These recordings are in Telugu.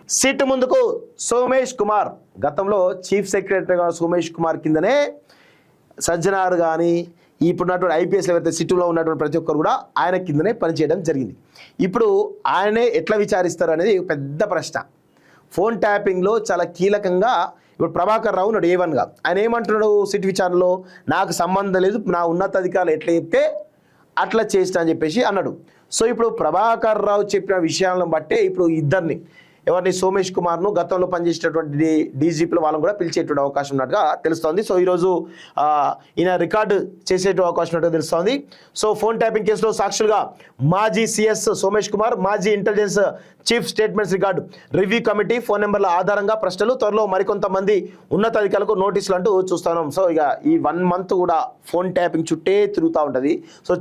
సిట్ ముందుకు సోమేష్ కుమార్. గతంలో చీఫ్ సెక్రటరీగా సోమేష్ కుమార్ కిందనే సజ్జనార్ కానీ ఇప్పుడున్నటువంటి ఐపీఎస్ ఎవరైతే సిట్టులో ఉన్నటువంటి ప్రతి ఒక్కరు కూడా ఆయన కిందనే పనిచేయడం జరిగింది. ఇప్పుడు ఆయనే ఎట్లా విచారిస్తారు అనేది పెద్ద ప్రశ్న. ఫోన్ ట్యాపింగ్లో చాలా కీలకంగా ఇప్పుడు ప్రభాకర్ రావు ఉన్నాడు A1గా. ఆయన ఏమంటున్నాడు సిట్ విచారణలో, నాకు సంబంధం లేదు, నా ఉన్నతాధికారులు ఎట్లా చెప్తే అట్లా చేస్తా అని చెప్పేసి అన్నాడు. సో ఇప్పుడు ప్రభాకర్ రావు చెప్పిన విషయాలను బట్టే ఇప్పుడు ఇద్దరిని ఎవరిని సోమేష్ కుమార్ను గతంలో పనిచేసేటటువంటి డీజీపీలు వాళ్ళని కూడా పిలిచేటువంటి అవకాశం ఉన్నట్టుగా తెలుస్తోంది. సో ఈరోజు ఈయన రికార్డు చేసేటువంటి అవకాశం ఉన్నట్టుగా తెలుస్తోంది. సో ఫోన్ ట్యాపింగ్ కేసులో సాక్షులుగా మాజీ సిఎస్ సోమేష్ కుమార్, మాజీ intelligence chief statements record review committee phone నెంబర్ల ఆధారంగా ప్రశ్నలు, త్వరలో మరికొంతమంది ఉన్నతాధికారులకు నోటీసులు అంటూ చూస్తున్నాం. సో ఇక ఈ 1 మంత్ కూడా ఫోన్ ట్యాపింగ్ చుట్టే తిరుగుతూ ఉంటుంది. సో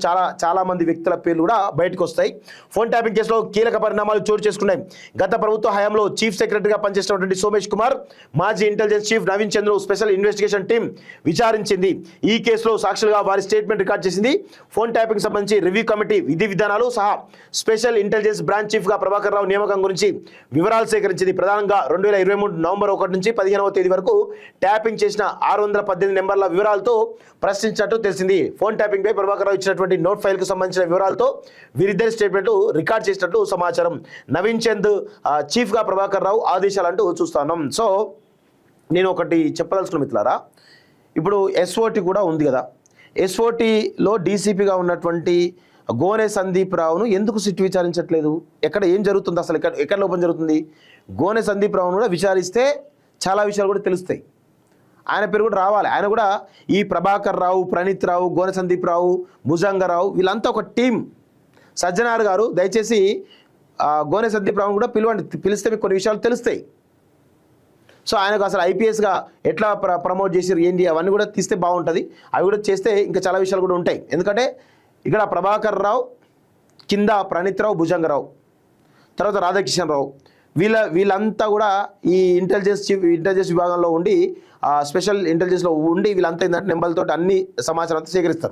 చాలా మంది వ్యక్తుల పేర్లు కూడా బయటకు వస్తాయి. ఫోన్ ట్యాపింగ్ కేసులో కీలక పరిణామాలు చోటు చేసుకున్నాయి. గత ప్రభుత్వ హయాంలో చీఫ్ సెక్రటరీగా పనిచేసినటువంటి సోమేష్ కుమార్, మాజీ intelligence chief Naveen Chandru special investigation team విచారించింది. ఈ కేసులో సాక్షులుగా వారి స్టేట్మెంట్ రికార్డ్ చేసింది. ఫోన్ ట్యాపింగ్ సంబంధించి రివ్యూ కమిటీ విధి విధానాలు సహా స్పెషల్ ఇంటెలిజెన్స్ బ్రాంచ్ చీఫ్గా ప్రభాకర్ రావు నియామకం గురించి వివరాలు సేకరించింది. ప్రధానంగా 2023 నవంబర్ 1 నుంచి 15వ తేదీ వరకు ట్యాపింగ్ చేసిన 618 నెంబర్ల వివరాలతో ప్రశ్నించినట్టు తెలిసింది. ఫోన్ ట్యాపింగ్ పై ప్రభాకర్ రావు ఇచ్చినటువంటి నోట్ ఫైల్ కు సంబంధించిన వివరాలతో వీరిద్దరి స్టేట్మెంట్లు రికార్డ్ చేసినట్టు సమాచారం. నవీన్ చంద్ చీఫ్ గా ప్రభాకర్ రావు ఆదేశాలు అంటూ చూస్తున్నాం. సో నేను ఒకటి చెప్పదలుచుకున్న మిత్రులారా, ఇప్పుడు SOT కూడా ఉంది కదా, SOTలో డీసీపీగా ఉన్నటువంటి గోనె సందీప్ రావును ఎందుకు సిట్ విచారించట్లేదు? ఎక్కడ ఏం జరుగుతుంది, అసలు ఎక్కడ లోపం జరుగుతుంది? గోనె సందీప్ రావును కూడా విచారిస్తే చాలా విషయాలు కూడా తెలుస్తాయి. ఆయన పేరు కూడా రావాలి. ఆయన కూడా ఈ ప్రభాకర్ రావు, ప్రణీత్ రావు, గోనె సందీప్ రావు, భుజంగరావు వీళ్ళంతా ఒక టీం. సజ్జనార్ గారు దయచేసి గోనె సందీప్ రావును కూడా పిలవండి, పిలిస్తే మీకు కొన్ని విషయాలు తెలుస్తాయి. సో ఆయనకు అసలు ఐపీఎస్గా ఎట్లా ప్రమోట్ చేసారు ఏంటి అవన్నీ కూడా తీస్తే బాగుంటుంది. అవి కూడా చేస్తే ఇంకా చాలా విషయాలు కూడా ఉంటాయి. ఎందుకంటే ఇక్కడ ప్రభాకర్ రావు కింద ప్రణీత్ రావు, భుజంగరావు, తర్వాత రాధాకిషన్ రావు, వీళ్ళంతా కూడా ఈ ఇంటెలిజెన్స్ విభాగంలో ఉండి స్పెషల్ ఇంటెలిజెన్స్లో ఉండి వీళ్ళంతా ఏంటంటే నెంబర్లతో అన్ని సమాచారం అంతా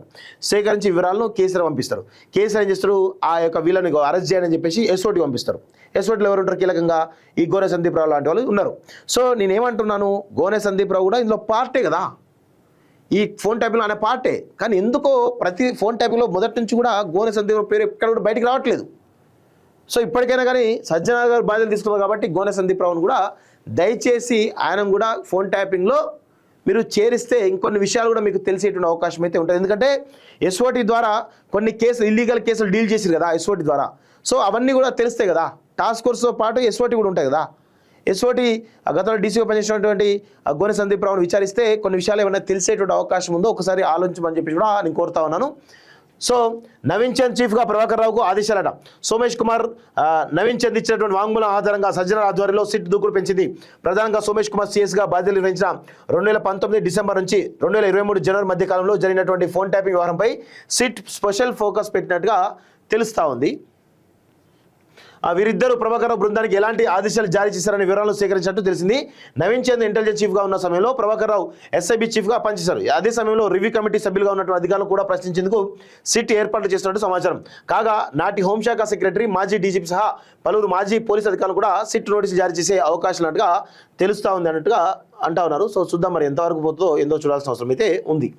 సేకరించి వివరాలను కేసీఆర్ పంపిస్తారు. కేసీఆర్ ఏం చేస్తారు, ఆ యొక్క వీళ్ళని అరెస్ట్ చేయాలని చెప్పేసి SOT పంపిస్తారు. SOTలో ఎవరు ఉంటారు కీలకంగా? ఈ గోనె సందీప్ రావు లాంటి వాళ్ళు ఉన్నారు. సో నేనేమంటున్నాను, గోనె సందీప్ రావు కూడా ఇందులో పార్టే కదా, ఈ ఫోన్ ట్యాపింగ్లో అనే పార్టే. కానీ ఎందుకో ప్రతి ఫోన్ ట్యాపింగ్లో మొదటి నుంచి కూడా గోనె సందీప్ పేరు ఎక్కడ కూడా బయటికి రావట్లేదు. సో ఇప్పటికైనా కానీ సజ్జనార్ గారు బాధ్యతలు తీసుకున్నారు కాబట్టి గోనె సందీప్ రావును కూడా దయచేసి ఆయన కూడా ఫోన్ ట్యాపింగ్లో మీరు చేరిస్తే ఇంకొన్ని విషయాలు కూడా మీకు తెలిసేటువంటి అవకాశం అయితే ఉంటుంది. ఎందుకంటే SOT ద్వారా కొన్ని కేసులు, ఇల్లీగల్ కేసులు డీల్ చేసారు కదా SOT ద్వారా. సో అవన్నీ కూడా తెలుస్తాయి కదా, టాస్క్ ఫోర్స్తో పాటు SOT కూడా ఉంటాయి కదా. SOT గతంలో డీసీగా పనిచేసినటువంటి గోనె సందీప్ రావును విచారిస్తే కొన్ని విషయాలు ఏమైనా తెలిసేటువంటి అవకాశం ఉందో ఒకసారి ఆలోచించమని చెప్పి కూడా నేను కోరుతా ఉన్నాను. సో నవీన్ చంద్ చీఫ్గా ప్రభాకర్ రావుకు ఆదేశాలట. సోమేష్ కుమార్, నవీన్ చంద్ ఇచ్చినటువంటి వాంగ్మూలం ఆధారంగా సజ్జనార్ ఆధ్వర్యంలో సిట్ దూకుడు పెంచింది. ప్రధానంగా సోమేష్ కుమార్ సిఎస్గా బాధ్యతలు నిర్వహించిన 2019 డిసెంబర్ నుంచి 2023 జనవరి మధ్య కాలంలో జరిగినటువంటి ఫోన్ ట్యాపింగ్ వ్యవహారంపై సిట్ స్పెషల్ ఫోకస్ పెట్టినట్టుగా తెలుస్తూ ఉంది. వీరిద్దరూ ప్రభాకర్ రావు బృందానికి ఎలాంటి ఆదేశాలు జారీ చేశారనే వివరాలను సేకరించినట్టు తెలిసింది. నవీన్ చంద్ ఇంటెలిజెన్స్ చీఫ్గా ఉన్న సమయంలో ప్రభాకర్ రావు SIB చీఫ్గా పనిచేశారు. అదే సమయంలో రివ్యూ కమిటీ సభ్యులుగా ఉన్నటువంటి అధికారులు కూడా ప్రశ్నించేందుకు సిట్ ఏర్పాట్లు చేస్తున్నట్టు సమాచారం. కాగా నాటి హోంశాఖ సెక్రటరీ, మాజీ డీజీపీ సహా పలువురు మాజీ పోలీసు అధికారులు కూడా సిట్ నోటీసు జారీ చేసే అవకాశం ఉన్నట్టుగా తెలుస్తూ ఉంది అన్నట్టుగా అంటా ఉన్నారు. సో చూద్దాం మరి ఎంతవరకు పోతుందో ఏందో చూడాల్సిన అవసరం అయితే ఉంది.